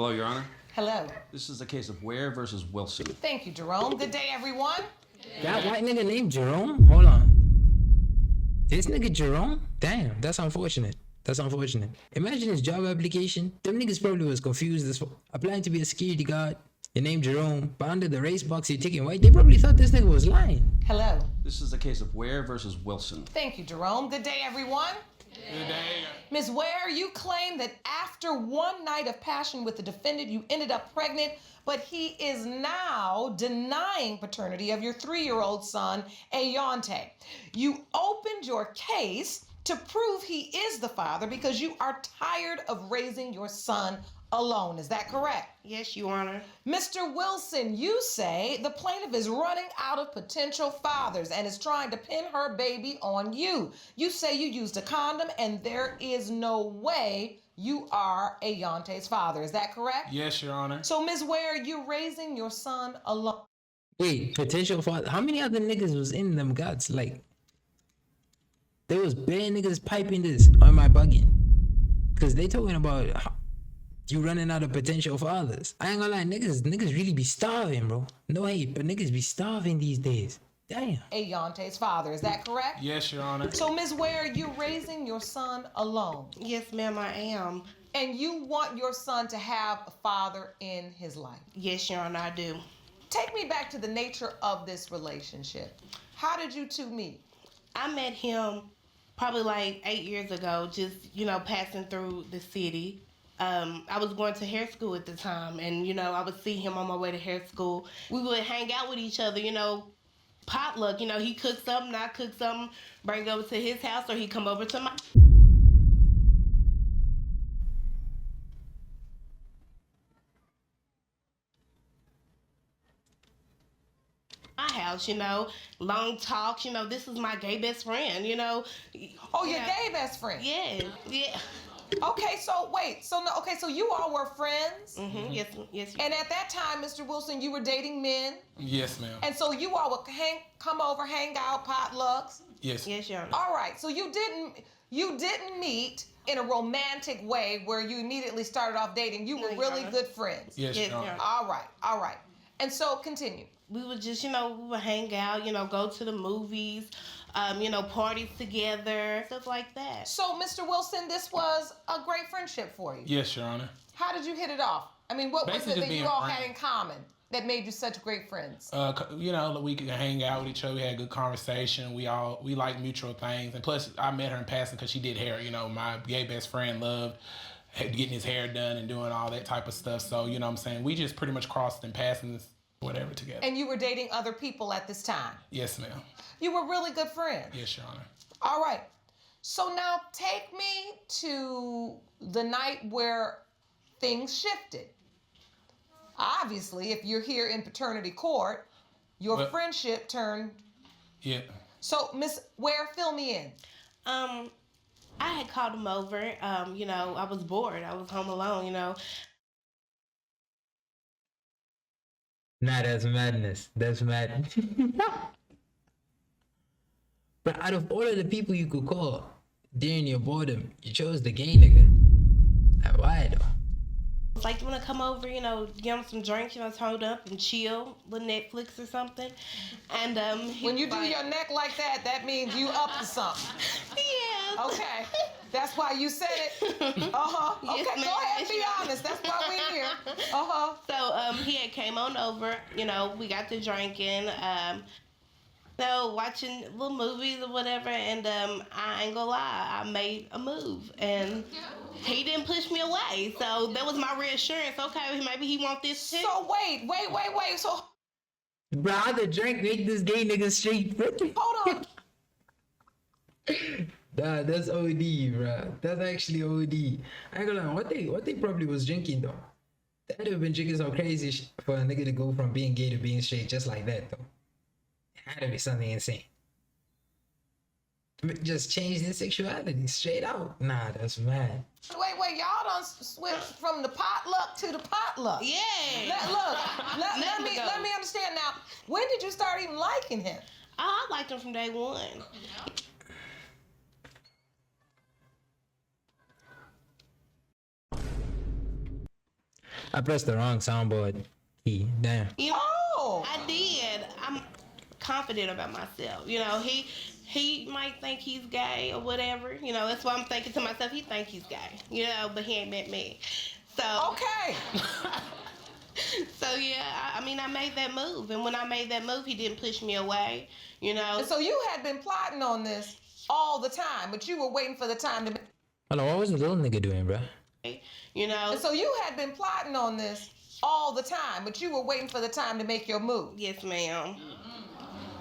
Hello, Your Honor. Hello. This is a case of Ware versus Wilson. Thank you, Jerome. Good day, everyone. That white nigga named Jerome? Hold on. This nigga Jerome? Damn, that's unfortunate. That's unfortunate. Imagine his job application. Them niggas probably was confused as fuck. Applying to be a security guard. Your name Jerome, but under the race box you're taking white. They probably thought this nigga was lying. Hello. This is a case of Ware versus Wilson. Thank you, Jerome. Good day, everyone. Good day. Ms. Ware, you claim that after one night of passion with the defendant, you ended up pregnant, but he is now denying paternity of your 3-year-old son, Ayante. You opened your case to prove he is the father because you are tired of raising your son alone. Is that correct? Yes, Your Honor. Mr. Wilson, you say the plaintiff is running out of potential fathers and is trying to pin her baby on you. You say you used a condom and there is no way you are Ayante's father. Is that correct? Yes, Your Honor. So, Ms. Ware, you're raising your son alone. Wait, potential father. How many other niggas was in them guts? Like, there was bare niggas piping this on my bugging. Cause they talking about you running out of potential fathers. I ain't gonna lie, niggas really be starving, bro. No hate, but niggas be starving these days. Damn. Ayante's father. Is that correct? Yes, Your Honor. So, Ms. Ware, you're raising your son alone. Yes, ma'am, I am. And you want your son to have a father in his life. Yes, Your Honor, I do. Take me back to the nature of this relationship. How did you two meet? I met him probably like 8 years ago, just, passing through the city. I was going to hair school at the time, and, I would see him on my way to hair school. We would hang out with each other, potluck. He cooked something, I cooked something, bring it over to his house, or he come over to my house, long talks, this is my gay best friend, Oh, your gay best friend? Yeah. Okay, so wait, so you all were friends? Mm-hmm. Yes. And at that time, Mr. Wilson, you were dating men? Yes, ma'am. And so you all would come over, hang out, potlucks? Yes. Yes, Your Honor. All right, so you didn't meet in a romantic way where you immediately started off dating. You were really good friends. Yes, Your Honor. All right. And so continue. We would just, we would hang out, go to the movies, parties together, stuff like that. So, Mr. Wilson, this was a great friendship for you. Yes, Your Honor. How did you hit it off? I mean, what was Basically it that just you all being had in common that made you such great friends? We could hang out with each other. We had a good conversation. We like mutual things. And plus, I met her in passing because she did hair. My gay best friend loved getting his hair done and doing all that type of stuff. So, what I'm saying? We just pretty much crossed in passing whatever together. And you were dating other people at this time? Yes, ma'am. You were really good friends? Yes, Your Honor. All right. So now take me to the night where things shifted. Obviously, if you're here in paternity court, your friendship turned... Yeah. So, Miss Ware, fill me in. I had called him over. I was bored. I was home alone, Nah, that's madness. That's mad. But out of all of the people you could call during your boredom, you chose the gay nigga. Like, why though? It's like, you want to come over, get him some drinks, turn up and chill with Netflix or something. And when you do your neck like that, that means you up to something. Yeah. Okay. That's why you said it. Uh-huh. Okay, Yes, go ahead and be honest. That's why we're here. Uh-huh. So he had came on over, we got to drinking, watching little movies or whatever, and I ain't gonna lie, I made a move, and he didn't push me away, so that was my reassurance. Okay, maybe he want this too. So wait. So Bro, how the drink make this gay nigga straight? hold on. Nah, that's OD, bro. That's actually OD. I ain't gonna lie, what they probably was drinking though. They'd have been drinking some crazy shit for a nigga to go from being gay to being straight just like that though. It had to be something insane. Just change their sexuality straight out. Nah, that's mad. Wait, y'all done switched from the potluck to the potluck. Yeah. Let me understand now. When did you start even liking him? Oh, I liked him from day one. I pressed the wrong soundboard key. Damn. You know, Oh. I did. I'm confident about myself. You know, he might think he's gay or whatever. You know, that's why I'm thinking to myself, he think he's gay. You know, but he ain't met me. So Okay. so yeah, I mean, I made that move, and when I made that move, he didn't push me away. You know. And so you had been plotting on this all the time, but you were waiting for the time to. Hold on, what was the little nigga doing, bro? You know. And so you had been plotting on this all the time, but you were waiting for the time to make your move. Yes, ma'am.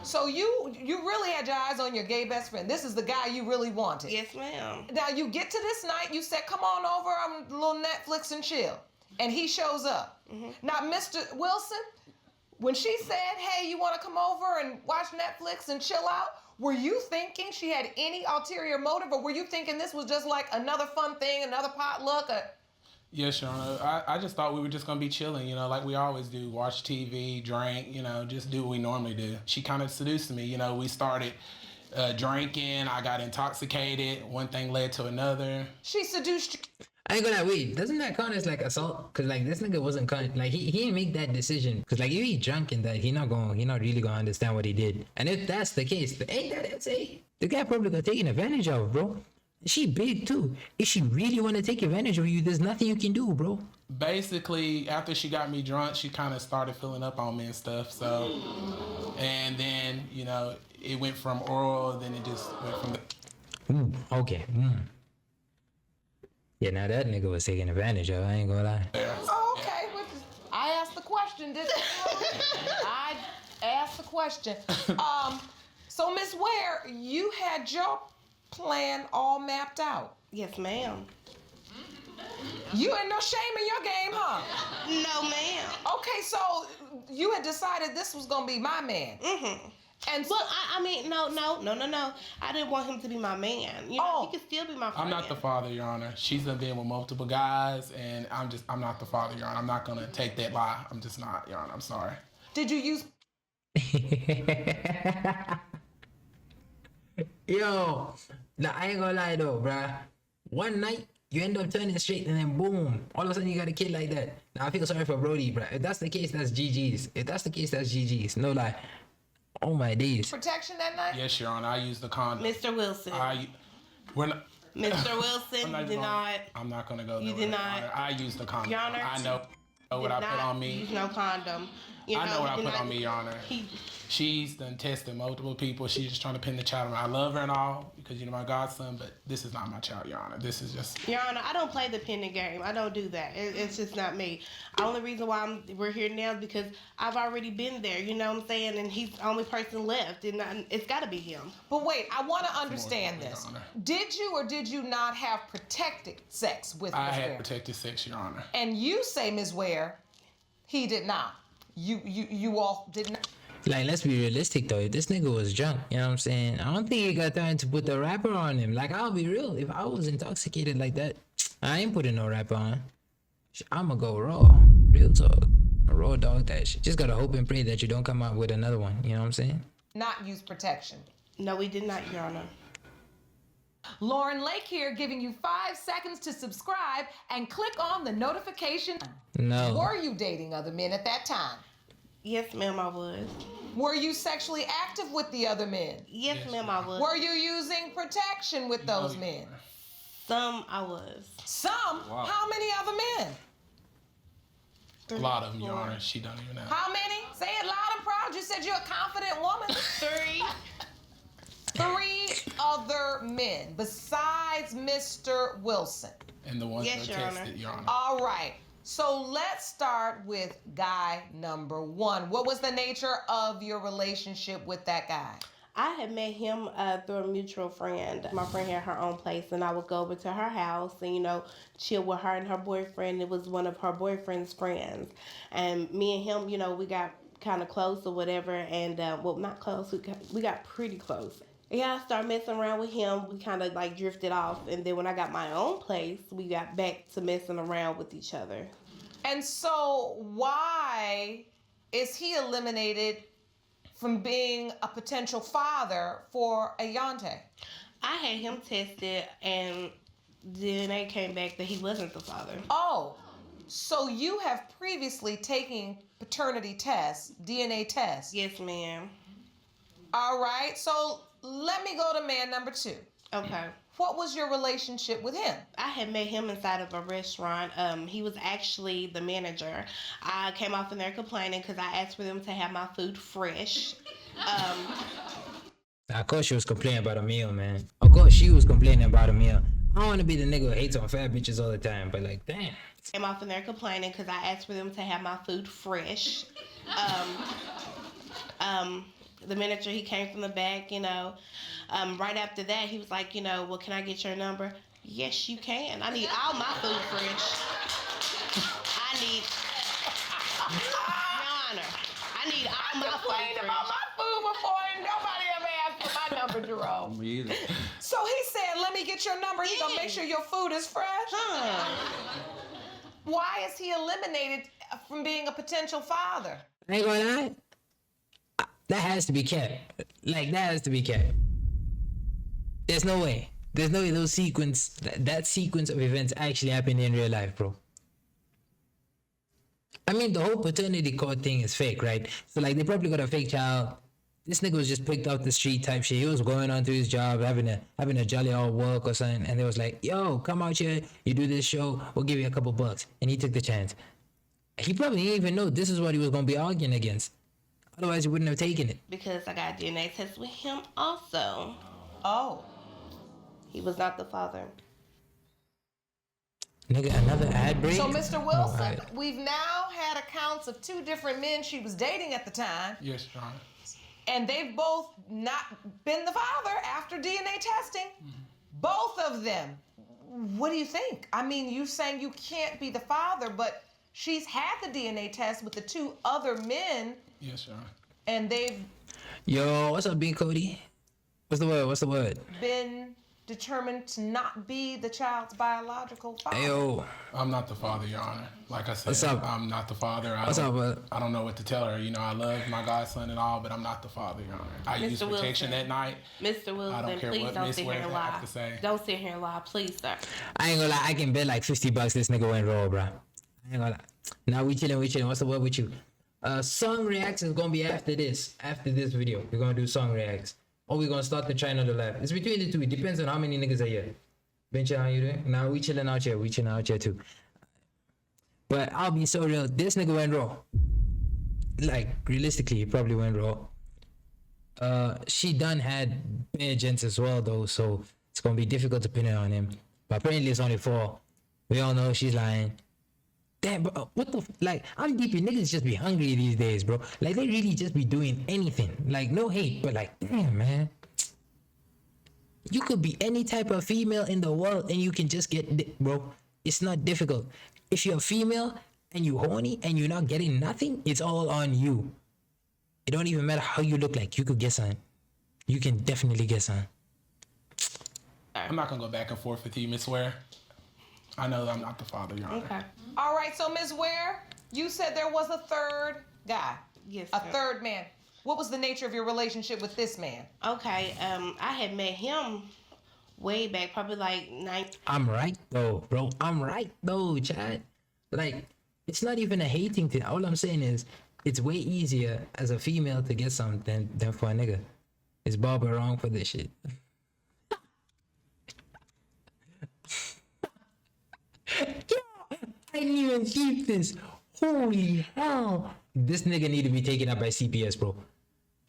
So you really had your eyes on your gay best friend. This is the guy you really wanted. Yes, ma'am. Now you get to this night, you said, "Come on over, I'm a little Netflix and chill," and he shows up. Now, Mr. Wilson, when she said, "Hey, you want to come over and watch Netflix and chill out?" Were you thinking she had any ulterior motive, or were you thinking this was just like another fun thing, another potluck? Yes, Your Honor. I just thought we were just going to be chilling, you know, like we always do. Watch TV, drink, you know, just do what we normally do. She kind of seduced me. You know, we started drinking. I got intoxicated. One thing led to another. She seduced you. I ain't gonna wait. Doesn't that count as like assault? Cause like this nigga wasn't like he didn't make that decision. Cause like if he drunk and that he not really gonna understand what he did. And if that's the case, ain't that the guy probably got taken advantage of, bro. She big too. If she really want to take advantage of you, there's nothing you can do, bro. Basically, after she got me drunk, she kind of started filling up on me and stuff. So, and then, you know, it went from oral, then it just went from the... Okay. Yeah, now that nigga was taking advantage of. I ain't gonna lie. Oh, okay. I asked the question, didn't I? I asked the question. So Miss Ware, you had your plan all mapped out. Yes, ma'am. You ain't no shame in your game, huh? No, ma'am. Okay, so you had decided this was gonna be my man. Mm-hmm. And Well, I mean, no. I didn't want him to be my man. You know, Oh. he could still be my friend. I'm not the father, Your Honor. She's been with multiple guys, and I'm not the father, Your Honor. I'm not gonna take that lie. I'm just not, Your Honor. I'm sorry. did you use Yo, nah, I ain't gonna lie though, bruh. One night you end up turning straight and then boom, all of a sudden you got a kid like that. Now I feel sorry for Brody, bruh. If that's the case, that's GG's. If that's the case, that's GG's. No lie. Oh my days. protection that night? Yes, Your Honor. I used the condom. Mr. Wilson. We're not... Mr. Wilson, you did not. I'm not gonna go there. You did not. Your Honor. I used the condom. Your Honor, I know what I put on me. Use no condom. You I know what I he did put not- on me, Your Honor. He, She's done tested multiple people. She's just trying to pin the child on me. I love her and all because you're my godson, but this is not my child, Your Honor. This is just... Your Honor, I don't play the pending game. I don't do that. It's just not me. The only reason why we're here now is because I've already been there. You know what I'm saying? And he's the only person left, and it's got to be him. But wait, I want to understand Your this. Honor. Did you or did you not have protected sex with I Ms. had Ware? protected sex, Your Honor. And you say, Ms. Ware, he did not. You all did not. Like, let's be realistic though. If this nigga was drunk, you know what I'm saying? I don't think he got time to put the rapper on him. Like, I'll be real. If I was intoxicated like that, I ain't putting no rapper on. I'ma go raw. Real talk. Raw dog that shit. Just gotta hope and pray that you don't come out with another one. You know what I'm saying? Not use protection. No, we did not, Your Honor. Lauren Lake here, giving you 5 seconds to subscribe and click on the notification. No. Were you dating other men at that time? Yes, ma'am, I was. Were you sexually active with the other men? Yes, ma'am, I was. Were you using protection with those men? Some I was. Some? Wow. How many other men? A lot of them, Your Honor. She don't even know. How many? Say it loud and proud. You said you're a confident woman. 3. 3 other men besides Mr. Wilson. And the ones Yes, that Your tested, Honor. Your Honor. All right. So let's start with guy number 1. What was the nature of your relationship with that guy? I had met him through a mutual friend. My friend had her own place, and I would go over to her house and, you know, chill with her and her boyfriend. It was one of her boyfriend's friends. And me and him, you know, we got kind of close or whatever. And, well, not close. We got pretty close. Yeah, I started messing around with him. We kind of, like, drifted off. And then when I got my own place, we got back to messing around with each other. And so why is he eliminated from being a potential father for Ayante? I had him tested, and DNA came back that he wasn't the father. Oh, So you have previously taken paternity tests, DNA tests. Yes, ma'am. All right. So let me go to man number 2. Okay. What was your relationship with him? I had met him inside of a restaurant. He was actually the manager. I came off in there complaining because I asked for them to have my food fresh. Of course she was complaining about a meal, man. Of course she was complaining about a meal. I don't want to be the nigga who hates on fat bitches all the time, but like, damn. Came off in there complaining because I asked for them to have my food fresh. The manager, he came from the back, you know. Right after that, he was like, you know, well, can I get your number? Yes, you can. I need all my food fresh. I need, Your Honor, I need all my Complained food about fresh. my food before, and nobody ever asked for my number, Jerome. Me either. So he said, "Let me get your number. He gonna make sure your food is fresh." Why is he eliminated from being a potential father? I ain't gonna lie. That has to be kept. Like, that has to be kept. There's no way. There's no way those that sequence of events actually happened in real life, bro. I mean, the whole paternity court thing is fake, right? So, like, they probably got a fake child. This nigga was just picked off the street type shit. He was going on to his job, having a jolly old work or something. And they was like, yo, come out here. You do this show. We'll give you a couple bucks. And he took the chance. He probably didn't even know this is what he was going to be arguing against. Otherwise, he wouldn't have taken it. Because I got a DNA test with him also. Oh. He was not the father. Nigga, another ad break? So, Mr. Wilson, Alright. we've now had accounts of 2 different men she was dating at the time, Yes, Your Honor. and they've both not been the father after DNA testing. Both of them. What do you think? I mean, you saying you can't be the father, but she's had the DNA test with the 2 other men, Yes, Your Honor. and they've Yo, what's up, Big Cody? What's the word? been determined to not be the child's biological father. Ayo. I'm not the father, Your Honor. Like I said, What's up? I'm not the father. What's up, bud? I don't know what to tell her. You know, I love my godson and all, but I'm not the father, Your Honor. I Mr. used protection Wilson. that night. Mr. Wilson, care please what don't Miss sit here and Ware lie. have to say. Don't sit here and lie, please, sir. I ain't gonna lie, I can bet like $50 this nigga went raw, bro. I ain't gonna lie. Now we chilling. What's the word with you? Song reacts is gonna be after this video. We're gonna do song reacts. Or we're gonna start the trying on the left. It's between the two. It depends on how many niggas are here. Bench, how you doing? Now we chilling out here. We chilling out here too. But I'll be so real. This nigga went raw. Like, realistically, he probably went raw. She done had bare gents as well though, so it's gonna be difficult to pin it on him. But apparently it's only 4. We all know she's lying. Damn, bro, what the like? I'm deep in niggas just be hungry these days, bro. Like, they really just be doing anything. Like, no hate, but like, damn, man. You could be any type of female in the world and you can just get, bro. It's not difficult. If you're a female and you horny and you're not getting nothing, it's all on you. It don't even matter how you look like. You could get something. You can definitely get something. I'm not gonna go back and forth with you, Miss Ware. I know that I'm not the father, Your Honor. Okay. All right, so Ms. Ware, you said there was a 3rd guy. Yes, A sir. 3rd man. What was the nature of your relationship with this man? Okay, I had met him way back, probably like 9. I'm right though, bro. I'm right though, Chad. Like, it's not even a hating thing. All I'm saying is, it's way easier as a female to get something than for a nigga. Is Barbara wrong for this shit? Yo, I didn't even keep this. Holy hell. This nigga need to be taken up by CPS, bro.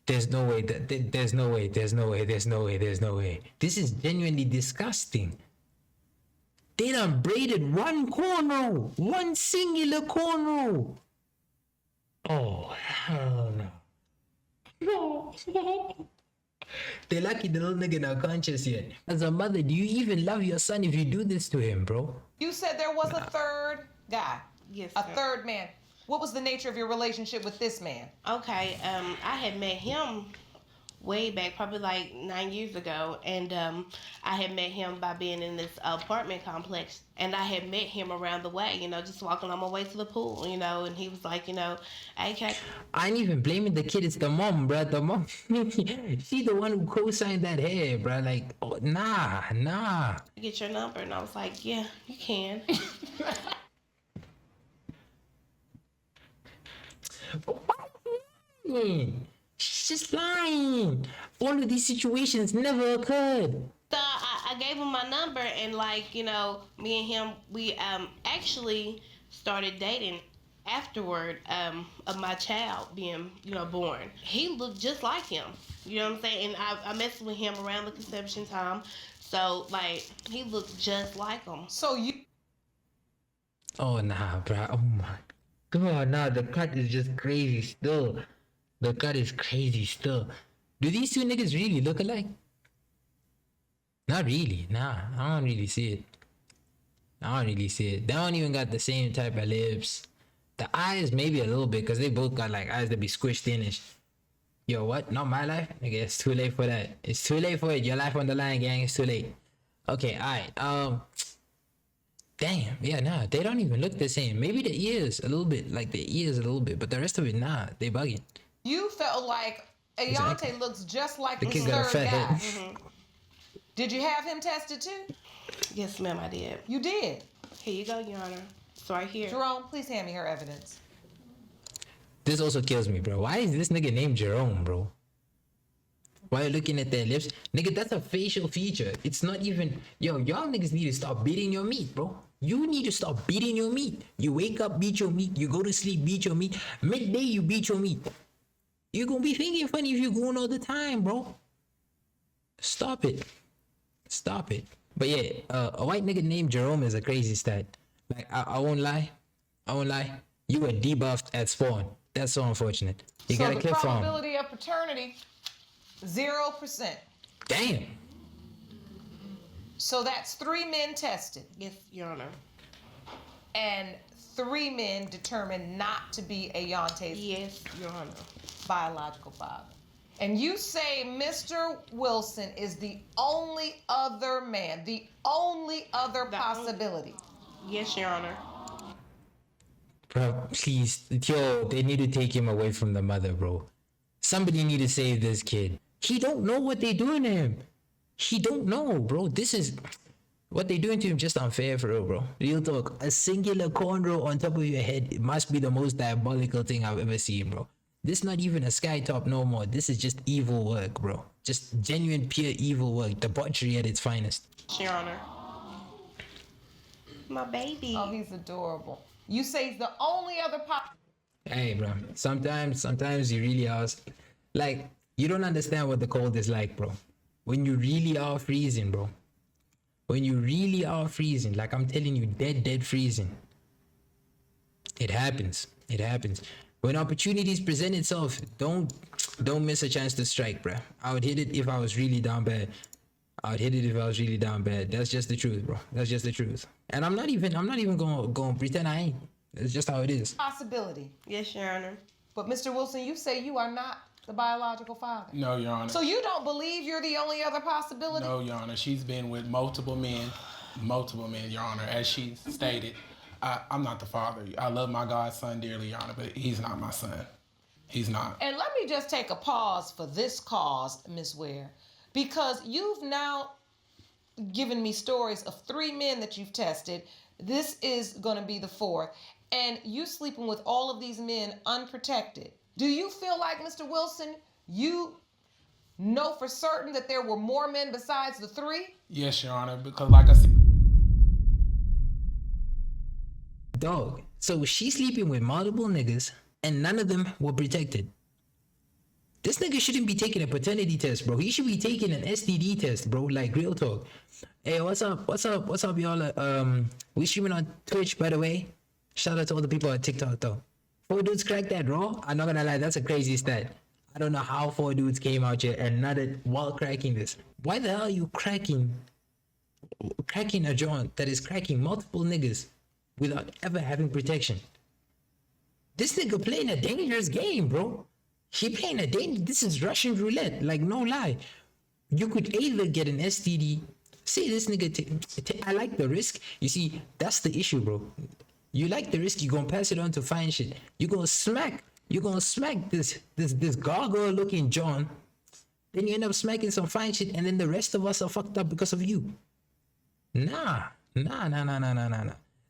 There's no way. There's no way. There's no way. There's no way. There's no way. This is genuinely disgusting. They done braided one corner. One singular corner. Oh, hell no. No. They're lucky the little nigga not conscious yet. As a mother, do you even love your son if you do this to him, bro? You said there was a 3rd guy. Yes, A sir. 3rd man. What was the nature of your relationship with this man? Okay, I had met him way back, probably like 9 years ago, and I had met him by being in this apartment complex, and I had met him around the way, you know, just walking on my way to the pool, you know, and he was like, you know, hey, Kat, I ain't even blaming the kid. It's the mom, bro. The mom. She the one who co-signed that hair, bro. Like, oh, nah. get your number, and I was like, yeah, you can. She's just lying. All of these situations never occurred. So I gave him my number, and like, you know, me and him, we actually started dating afterward of my child being, you know, born. He looked just like him. You know what I'm saying? And I messed with him around the conception time. So like he looked just like him. So you Oh nah, bro. Oh my god, nah. The cut is just crazy still. The cut is crazy still. Do these two niggas really look alike? Not really. Nah, I don't really see it. I don't really see it. They don't even got the same type of lips. The eyes maybe a little bit, because they both got like eyes that be squished in and Yo, what? Not my life? Okay, it's too late for that. It's too late for it. Your life on the line, gang. It's too late. Okay, alright. Damn, yeah, nah. They don't even look the same. Maybe the ears a little bit, like the ears a little bit, but the rest of it, nah. They bugging. You felt like Ayante Exactly. looks just like The the kid got a third fat guy. head. Did you have him tested too? Yes, ma'am, I did. You did. Here you go, Your Honor. It's right here. Jerome, please hand me her evidence. This also kills me, bro. Why is this nigga named Jerome, bro? Why you looking at their lips? Nigga, that's a facial feature. It's not even... Yo, y'all niggas need to stop beating your meat, bro. You need to stop beating your meat. You wake up, beat your meat. You go to sleep, beat your meat. Midday, you beat your meat. You're gonna be thinking funny if you're going all the time, bro. Stop it. Stop it. But yeah, a white nigga named Jerome is a crazy stat. Like, I won't lie. I won't lie. You were debuffed at spawn. That's so unfortunate. You so got a the clip from. probability of paternity, 0%. Damn. So that's 3 men tested, Yes, Your Honor. and 3 men determined not to be Ayante's Yes, Your Honor. biological father. And you say Mr. Wilson is the only other man, the only other possibility. Yes, Your Honor. Bro, please. Yo, they need to take him away from the mother, bro. Somebody need to save this kid. He don't know what they doing to him. He don't know, bro. This is... What they doing to him just unfair for real, bro. Real talk. A singular cornrow on top of your head, it must be the most diabolical thing I've ever seen, bro. This not even a sky top no more. This is just evil work, bro. Just genuine, pure evil work. Debauchery at its finest. Your Honor. My baby. Oh, he's adorable. You say he's the only other Hey, bro. Sometimes you really are... Like, you don't understand what the cold is like, bro. When you really are freezing, bro. When you really are freezing, like I'm telling you, dead freezing. It happens. It happens. When opportunities present itself, don't miss a chance to strike, bruh. I would hit it if I was really down bad. That's just the truth, bro. That's just the truth. And I'm not even gonna pretend I ain't. It's just how it is. possibility. Yes, Your Honor. But Mr. Wilson, you say you are not the biological father. No, Your Honor. So you don't believe you're the only other possibility? No, Your Honor. She's been with multiple men, Your Honor. As she stated, I'm not the father. I love my godson dearly, Your Honor, but he's not my son. He's not. And let me just take a pause for this cause, Ms. Ware, because you've now given me stories of 3 men that you've tested. This is going to be the 4th. And you sleeping with all of these men unprotected. Do you feel like, Mr. Wilson, you know for certain that there were more men besides the 3? Yes, Your Honor, because like I said... Dog. So she's sleeping with multiple niggas and none of them were protected. This nigga shouldn't be taking a paternity test, bro. He should be taking an STD test, bro. Like, real talk. Hey, what's up, y'all? We streaming on Twitch, by the way. Shout out to all the people at TikTok, though. 4 dudes cracked that, bro. I'm not gonna lie, that's a crazy stat. I don't know how 4 dudes came out here and nutted while cracking this. Why the hell are you cracking a joint that is cracking multiple niggas without ever having protection? This nigga playing a dangerous game, bro. He playing a this is Russian roulette, like, no lie. You could either get an STD. See, this nigga, I like the risk. You see, that's the issue, bro. You like the risk, you gonna pass it on to fine shit. You gonna smack this gargoyle looking John. Then you end up smacking some fine shit, and then the rest of us are fucked up because of you. Nah. This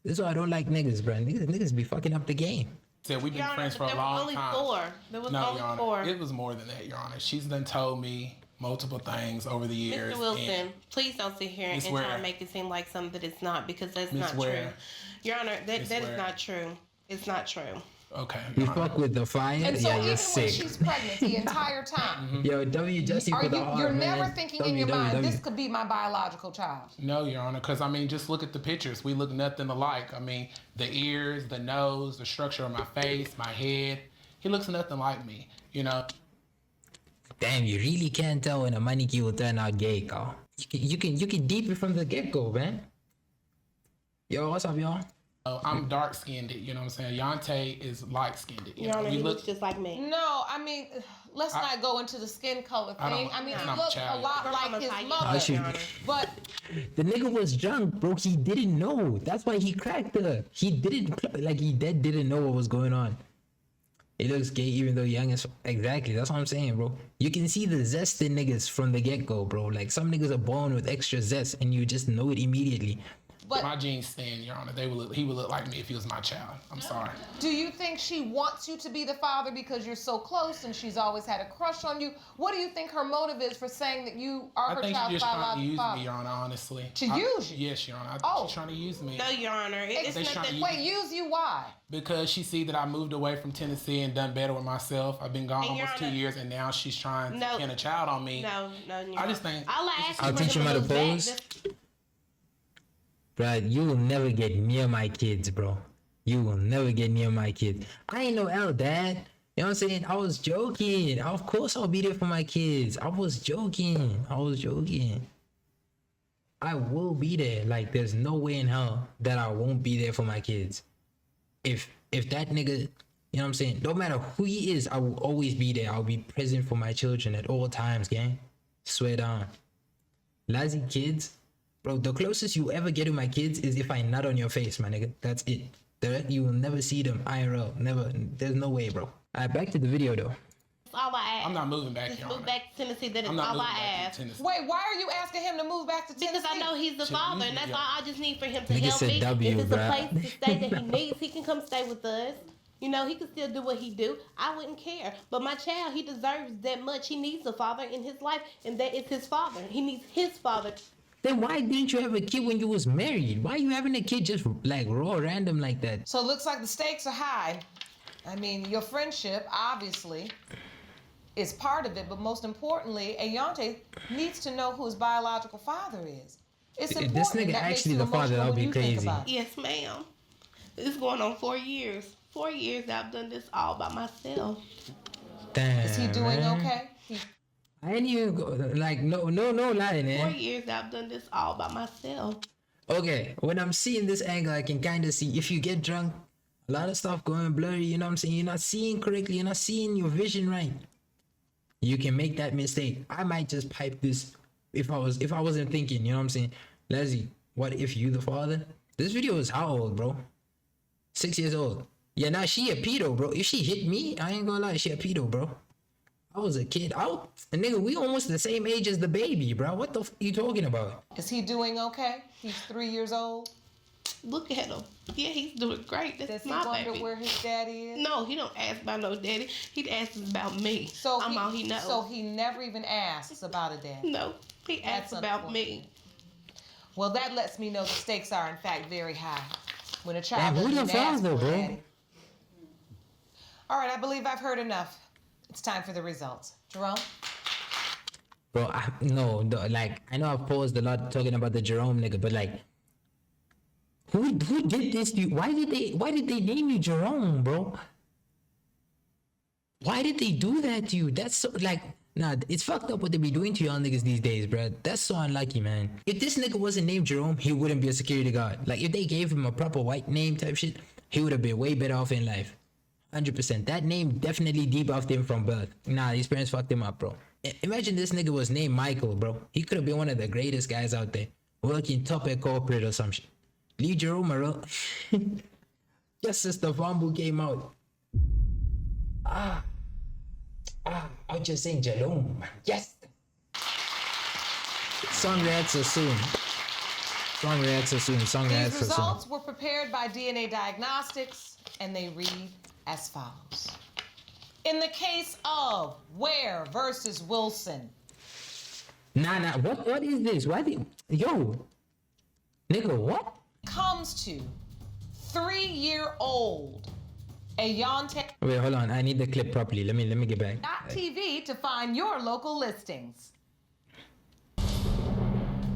is why I don't like niggas, bro. Niggas be fucking up the game. Said we've been Your Honor, friends for but a there was long only time. 4. There was No, only Your Honor, 4. it was more than that, Your Honor. She's done told me multiple things over the years. Mr. Wilson, please don't sit here and Miss try Ware. to make it seem like something that it's not, because that's Miss not Ware. true. Your Honor, that Miss is Ware. not true. It's not true. Okay, You Your Honor. fuck with the fire? And so Yeah, even you're when sick. she's pregnant the entire time, Yo, W Jesse are for the you, heart, you're man. never thinking in your mind, WWW. this could be my biological child. No, Your Honor, because I mean, just look at the pictures. We look nothing alike. I mean, the ears, the nose, the structure of my face, my head. He looks nothing like me, you know. Damn, you really can't tell when a mannequin will turn out gay, Carl. You can deep it from the get go, man. Yo, what's up, y'all? I'm dark skinned, you know what I'm saying? Yante is light skinned. Your Honor, he looks just like me. No, I mean, let's not go into the skin color I thing. don't- I mean, it's he not looks child. a lot Your like mama's his how you mother. I should- Your Honor. But The nigga was drunk, bro. He didn't know. That's why he cracked her. He didn't, like, he dead didn't know what was going on. He looks gay even though young as exactly. That's what I'm saying, bro. You can see the zest in niggas from the get go, bro. Like some niggas are born with extra zest, and you just know it immediately. My genes stand, Your Honor. He would look like me if he was my child. I'm sorry. do you think she wants you to be the father because you're so close and she's always had a crush on you? What do you think her motive is for saying that you are I her think child's she's just trying to biological use father? me, Your Honor, honestly. To use you? Yes, Your Honor. I think Oh. she's trying to use me. No, Your Honor. It's They trying nothing. to Wait, use you why? Because she see that I moved away from Tennessee and done better with myself. I've been gone And Your almost 2 Honor- years, and now she's trying No. to pin a child on me. No, Your I just Honor. think- All I ask I'll is teach for him him how to to lose pose. back. Bruh, you will never get near my kids, bro. You will never get near my kids. I ain't no L, Dad. You know what I'm saying? I was joking. Of course I'll be there for my kids. I was joking. I will be there. Like, there's no way in hell that I won't be there for my kids. If that nigga, you know what I'm saying? No matter who he is, I will always be there. I'll be present for my children at all times, gang. Swear down. Lazy kids. Bro, the closest you ever get to my kids is if I nut on your face, my nigga. That's it. You will never see them IRL. Never. There's no way, bro. All right, back to the video, though. That's all I ask. I'm not moving back, Just Your move Honor. back to Tennessee. That is I'm not all moving I back ask. to Tennessee. Wait, why are you asking him to move back to Tennessee? Because I know he's the father, and that's yeah. all I just need for him to Nigga help said me. W, If it's a bruh. place to stay that he needs, he can come stay with us. You know, he can still do what he do. I wouldn't care. But my child, he deserves that much. He needs a father in his life, and that is his father. He needs his father. Then why didn't you have a kid when you was married? Why you having a kid just like raw random like that? So it looks like the stakes are high. I mean, your friendship, obviously, is part of it, but most importantly, Ayante needs to know who his biological father is. It's If important. this nigga That makes actually you the father, emotional that would when be you think crazy. about it. Yes, ma'am. It's going on 4 years. 4 years that I've done this all by myself. Damn. Is he doing man. okay? I ain't even go, like no lying, 4 man. years that I've done this all by myself. Okay, when I'm seeing this angle, I can kind of see if you get drunk, a lot of stuff going blurry. You know what I'm saying? You're not seeing correctly. You're not seeing your vision right. You can make that mistake. I might just pipe this if I wasn't thinking. You know what I'm saying? Lazi, what if you the father? This video is how old, bro? 6 years old. Yeah, now she a pedo, bro. If she hit me, I ain't gonna lie, she a pedo, bro. I was a kid. Nigga, we almost the same age as the baby, bro. What the f you talking about? Is he doing okay? He's 3 years old. Look at him. Yeah, he's doing great. Does That's he my wonder baby. where his daddy is? No, he don't ask about no daddy. He asks about me. So I'm all he knows. So he never even asks about a dad. No, he asks That's about me. Well, that lets me know the stakes are in fact very high. When a child Damn, who doesn't the even ask father, for a bro? daddy. All right, I believe I've heard enough. It's time for the results. Jerome? Bro, no, like, I know I've paused a lot talking about the Jerome nigga, but like, who did this to you? Why did they name you Jerome, bro? Why did they do that to you? That's so, like, nah, it's fucked up what they be doing to y'all niggas these days, bro. That's so unlucky, man. If this nigga wasn't named Jerome, he wouldn't be a security guard. Like, if they gave him a proper white name type shit, he would have been way better off in life. 100%. That name definitely debuffed him from birth. Nah, his parents fucked him up, bro. Imagine this nigga was named Michael, bro. He could have been one of the greatest guys out there, working top at corporate or some shit. Leave Jerome alone. Just since the fumble came out. I was just saying Jerome. Yes. Song reacts so soon. Song reacts so soon. Song These reacts so soon. results were prepared by DNA Diagnostics, and they read as follows. In the case of Ware versus Wilson, Nah, what is this? Why did yo, nigga, what? comes to 3-year-old Ayante Wait, hold on. I need the clip properly. Let me get back. TV to find your local listings.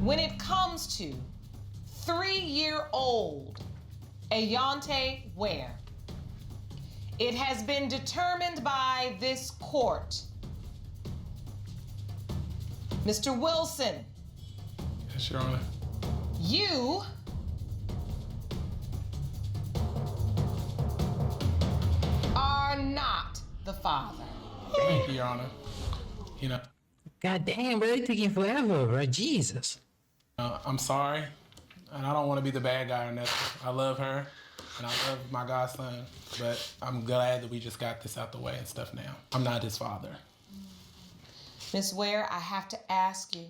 When it comes to 3-year-old Ayante Ware, it has been determined by this court. Mr. Wilson, Yes, Your Honor. you are not the father. Thank you, Your Honor. You know, God damn, bro, it's taking forever, bro. Jesus. I'm sorry, and I don't want to be the bad guy or nothing. I love her, and I love my godson, but I'm glad that we just got this out the way and stuff now. I'm not his father. Ms. Ware, I have to ask you.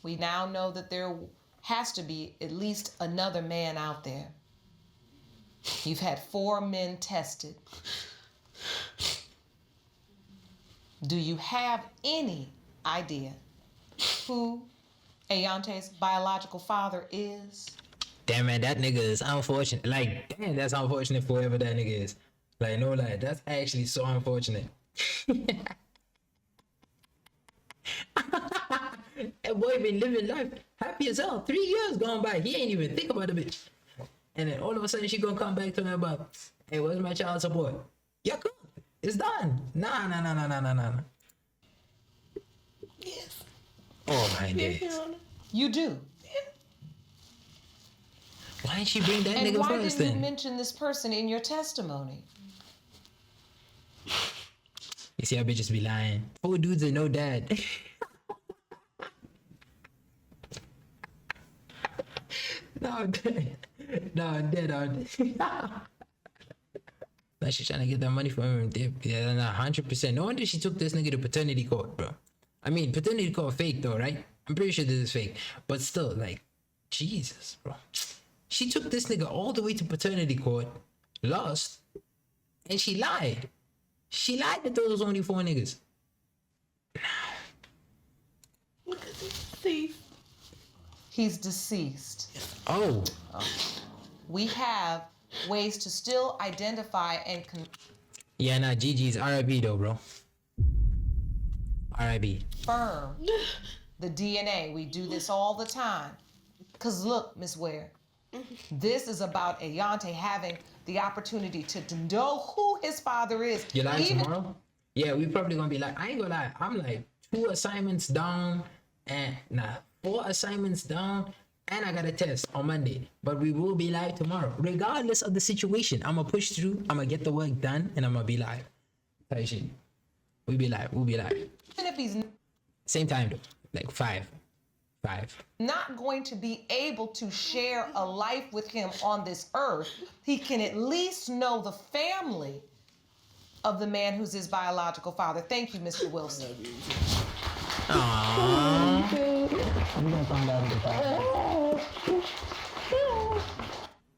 We now know that there has to be at least another man out there. You've had 4 men tested. Do you have any idea who Ayante's biological father is? Damn, man, that nigga is unfortunate. Like, damn, that's unfortunate for whoever that nigga is. Like, no lie, that's actually so unfortunate. That boy been living life happy as hell. 3 years gone by. He ain't even think about the bitch. And then all of a sudden she gonna come back to me about, hey, where's my child support? Yeah, cool. It's done. Nah. Yes. Oh my Yes, days. Your Honor. You do. Why didn't she bring that And nigga why first didn't you then? mention this person in your testimony? You see how bitches be lying. 4 dudes and no dad. No, I'm dead. No, I'm dead. Now she's trying to get that money from him. Yeah, nah, 100%. No wonder she took this nigga to paternity court, bro. I mean, paternity court fake though, right? I'm pretty sure this is fake. But still, like, Jesus, bro. She took this nigga all the way to paternity court, lost, and she lied. She lied that there was only 4 niggas. Because he's deceased. He's deceased. Oh, We have ways to still identify and yeah, nah, GG's RIP though, bro. RIP. confirm the DNA. We do this all the time. Because look, Ms. Ware, this is about Ayante having the opportunity to know who his father is. You live Even- tomorrow? Yeah, we probably gonna be like, I ain't gonna lie, I'm like 2 assignments down and 4 assignments down, and I got a test on Monday. But we will be live tomorrow. Regardless of the situation, I'm gonna push through, I'm gonna get the work done, and I'm gonna be live. Type shit. We'll be live. Even if he's Same time though. Like 5. not going to be able to share a life with him on this earth, he can at least know the family of the man who's his biological father. Thank you, Mr. Wilson.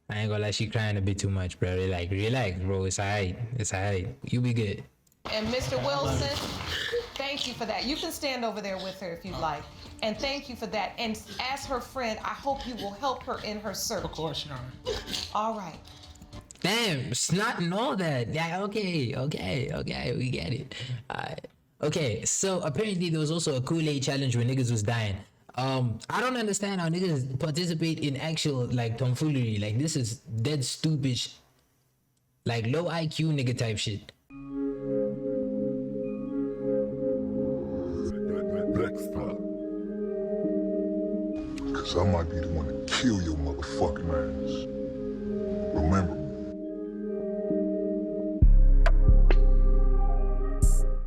I ain't gonna lie, she crying a bit too much, bro. Relax, bro. It's alright. It's alright. You be good. And Mr. Wilson, thank you for that. You can stand over there with her if you'd like. And thank you for that. And as her friend, I hope you will help her in her search. Of course, Your Honor. All right. Damn, snot and all that. Yeah, okay, we get it. Alright. Okay, so apparently there was also a Kool-Aid challenge where niggas was dying. I don't understand how niggas participate in actual like tomfoolery. Like this is dead stupid, like low IQ nigga type shit. Next time. Cause I might be the one to kill your motherfucking ass. Remember,